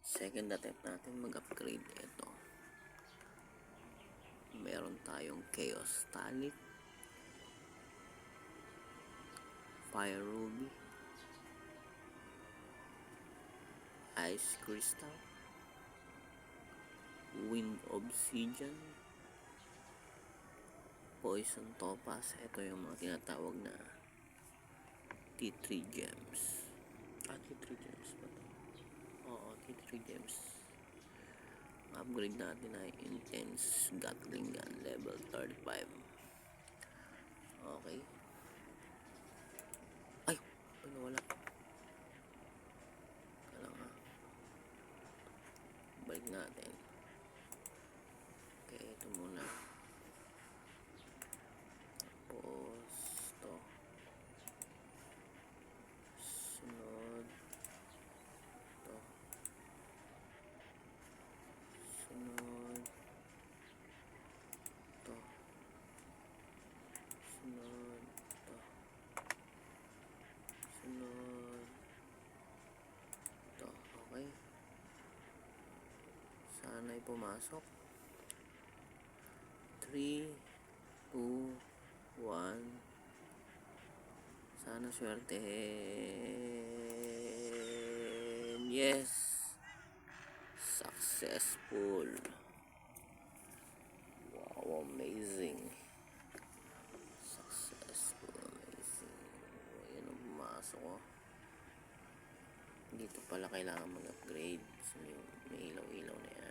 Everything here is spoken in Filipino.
Second attempt natin mag-upgrade. Ito, meron tayong Chaos Talit, Fire Ruby, Ice Crystal, Wind Obsidian, Poison Topaz. Ito yung mga tinatawag na T3 gems. T3 gems ba ito? Oo, T3 gems. Upgrade natin ay Intense Gatling Gun level 35. Okay. Ay, nawala. Kala nga. Balik natin. Okay, ito muna. Tapos ito. Sunod. Ito. Sunod. Ito. Sunod. Ito. Sunod. Ito. Okay. Sana'y pumasok. 3, 2, 1. Sana swertehin. Yes! Successful. Wow, amazing. Successful, amazing. Ayan ang pumasok ko. Dito pala kailangan mag-upgrade. So, may ilaw-ilaw na yan.